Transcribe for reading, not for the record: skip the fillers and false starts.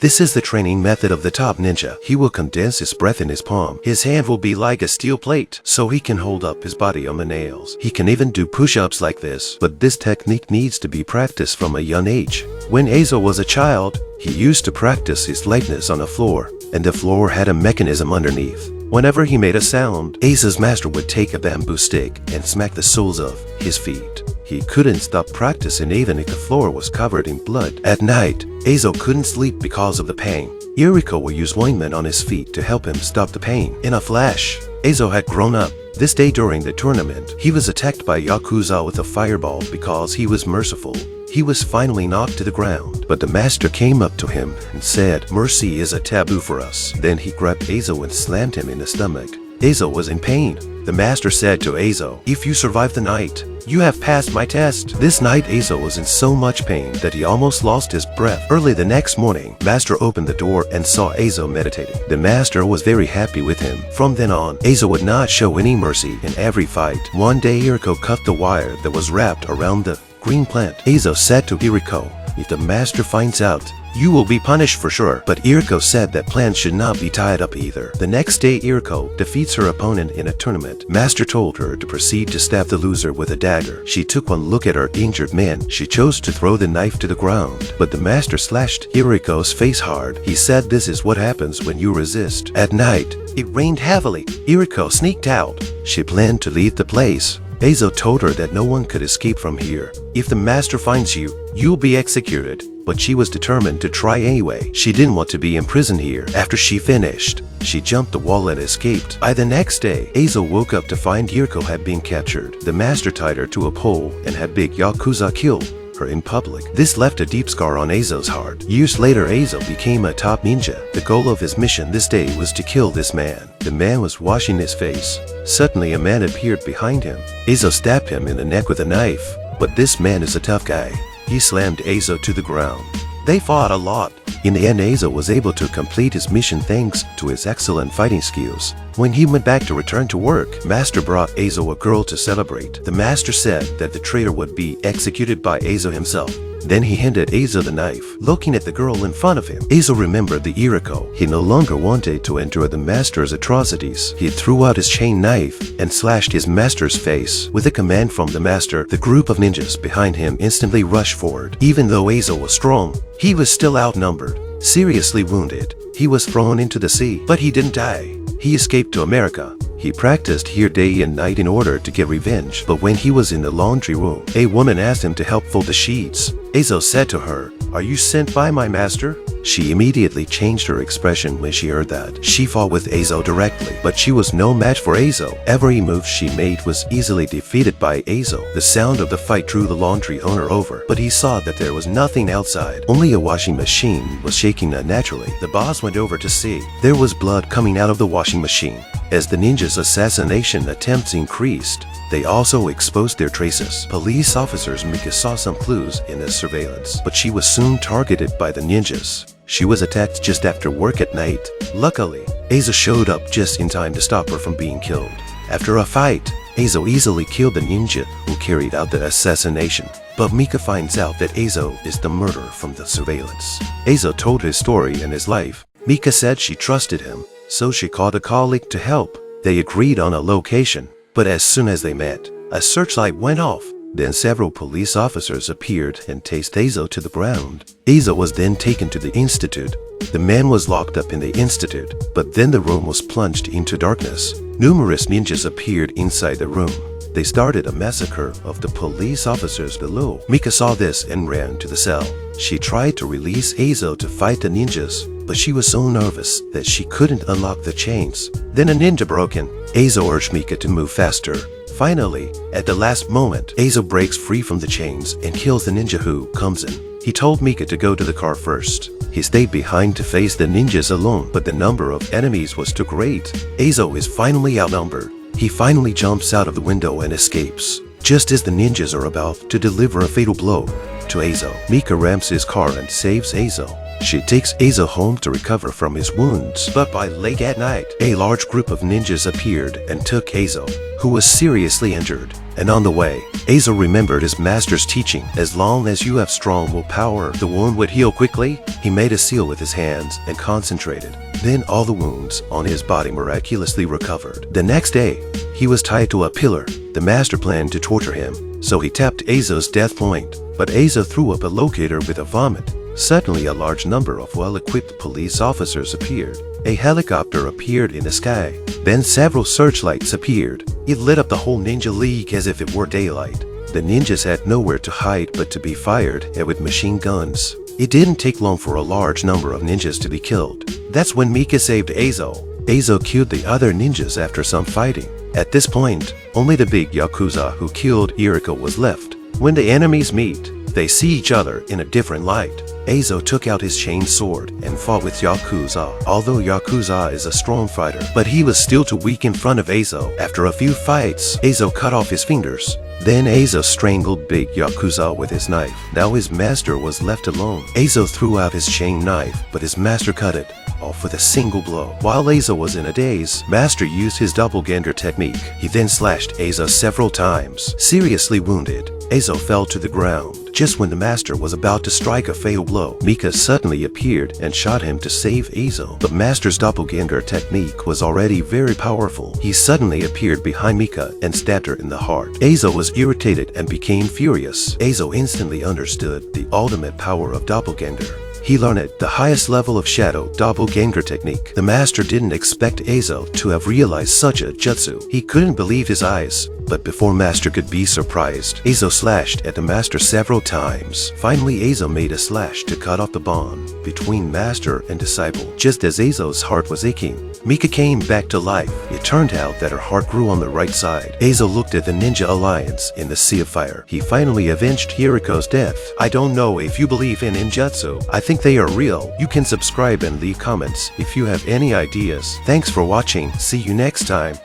This is the training method of the top ninja. He will condense his breath in his palm. His hand will be like a steel plate, so he can hold up his body on the nails. He can even do push-ups like this, but this technique needs to be practiced from a young age. When Raizo was a child, he used to practice his lightness on the floor, and the floor had a mechanism underneath. Whenever he made a sound, Raizo's master would take a bamboo stick and smack the soles of his feet. He couldn't stop practicing even if the floor was covered in blood. At night, Raizo couldn't sleep because of the pain. Kiriko would use ointment on his feet to help him stop the pain. In a flash, Raizo had grown up. This day during the tournament, he was attacked by Yakuza with a fireball because he was merciful. He was finally knocked to the ground, but the master came up to him and said, "Mercy is a taboo for us." Then he grabbed Raizo and slammed him in the stomach. Raizo was in pain. The master said to Raizo, "If you survive the night, you have passed my test." This night Raizo was in so much pain that he almost lost his breath. Early the next morning, master opened the door and saw Raizo meditating. The master was very happy with him. From then on, Raizo would not show any mercy in every fight. One day Kiriko cut the wire that was wrapped around the green plant. Raizo said to Kiriko, "If the master finds out, you will be punished for sure." But Kiriko said that plants should not be tied up either. The next day Kiriko defeats her opponent in a tournament. Master told her to proceed to stab the loser with a dagger. She took one look at her injured man. She chose to throw the knife to the ground, but the master slashed Kiriko's face hard. He said, "This is what happens when you resist." At night, it rained heavily. Kiriko sneaked out. She planned to leave the place. Raizo told her that no one could escape from here. If the master finds you, you'll be executed. But she was determined to try anyway. She didn't want to be imprisoned here. After she finished, she jumped the wall and escaped. By the next day, Raizo woke up to find Kiriko had been captured. The master tied her to a pole and had big Yakuza kill her in public. This left a deep scar on Raizo's heart. Years later, Raizo became a top ninja. The goal of his mission this day was to kill this man. The man was washing his face. Suddenly, a man appeared behind him. Raizo stabbed him in the neck with a knife. But this man is a tough guy. He slammed Raizo to the ground. They fought a lot. In the end, Raizo was able to complete his mission thanks to his excellent fighting skills. When he went back to return to work, Master brought Raizo a girl to celebrate. The master said that the traitor would be executed by Raizo himself. Then he handed Raizo the knife. Looking at the girl in front of him, Raizo remembered the Kiriko. He no longer wanted to endure the master's atrocities. He threw out his chain knife and slashed his master's face. With a command from the master, the group of ninjas behind him instantly rushed forward. Even though Raizo was strong, he was still outnumbered. Seriously wounded, he was thrown into the sea, but he didn't die. He escaped to America. He practiced here day and night in order to get revenge, but when he was in the laundry room, a woman asked him to help fold the sheets. Raizo said to her, "Are you sent by my master?" She immediately changed her expression when she heard that. She fought with Raizo directly, but she was no match for Raizo. Every move she made was easily defeated by Raizo. The sound of the fight drew the laundry owner over, but he saw that there was nothing outside. Only a washing machine was shaking unnaturally. The boss went over to see. There was blood coming out of the washing machine. As the ninjas' assassination attempts increased, they also exposed their traces. Police officers Mika saw some clues in the surveillance, but she was soon targeted by the ninjas. She was attacked just after work at night. Luckily, Raizo showed up just in time to stop her from being killed. After a fight, Raizo easily killed the ninja who carried out the assassination. But Mika finds out that Raizo is the murderer from the surveillance. Raizo told his story and his life. Mika said she trusted him, so she called a colleague to help. They agreed on a location, but as soon as they met, a searchlight went off. Then several police officers appeared and tased Raizo to the ground. Raizo was then taken to the institute. The man was locked up in the institute, but then the room was plunged into darkness. Numerous ninjas appeared inside the room. They started a massacre of the police officers below. Mika saw this and ran to the cell. She tried to release Raizo to fight the ninjas, but she was so nervous that she couldn't unlock the chains. Then a ninja broke in. Raizo urged Mika to move faster. Finally, at the last moment, Raizo breaks free from the chains and kills the ninja who comes in. He told Mika to go to the car first. He stayed behind to face the ninjas alone, but the number of enemies was too great. Raizo is finally outnumbered. He finally jumps out of the window and escapes. Just as the ninjas are about to deliver a fatal blow to Raizo, Mika ramps his car and saves Raizo. She takes Raizo home to recover from his wounds. But by late at night, a large group of ninjas appeared and took Raizo, who was seriously injured. And on the way, Raizo remembered his master's teaching. As long as you have strong willpower, the wound would heal quickly. He made a seal with his hands and concentrated. Then all the wounds on his body miraculously recovered. The next day, he was tied to a pillar. The master planned to torture him, so he tapped Raizo's death point. But Raizo threw up a locator with a vomit. Suddenly, a large number of well-equipped police officers appeared. A helicopter appeared in the sky. Then several searchlights appeared. It lit up the whole ninja league as if it were daylight. The ninjas had nowhere to hide but to be fired at with machine guns. It didn't take long for a large number of ninjas to be killed. That's when Mika saved Raizo. Raizo killed the other ninjas after some fighting. At this point, only the big Yakuza who killed Kiriko was left. When the enemies meet, they see each other in a different light. Raizo took out his chained sword and fought with Yakuza. Although Yakuza is a strong fighter, but he was still too weak in front of Raizo. After a few fights, Raizo cut off his fingers. Then Raizo strangled Big Yakuza with his knife. Now his master was left alone. Raizo threw out his chain knife, but his master cut it off with a single blow. While Raizo was in a daze, Master used his doppelganger technique. He then slashed Raizo several times. Seriously wounded, Raizo fell to the ground. Just when the master was about to strike a fatal blow, Mika suddenly appeared and shot him to save Raizo. But Master's doppelganger technique was already very powerful. He suddenly appeared behind Mika and stabbed her in the heart. Raizo was irritated and became furious. Raizo instantly understood the ultimate power of doppelganger. He learned the highest level of shadow doppelganger technique. The master didn't expect Raizo to have realized such a jutsu. He couldn't believe his eyes. But before Master could be surprised, Raizo slashed at the Master several times. Finally, Raizo made a slash to cut off the bond between Master and disciple. Just as Raizo's heart was aching, Mika came back to life. It turned out that her heart grew on the right side. Raizo looked at the Ninja Alliance in the Sea of Fire. He finally avenged Kiriko's death. I don't know if you believe in ninjutsu. I think they are real. You can subscribe and leave comments if you have any ideas. Thanks for watching. See you next time.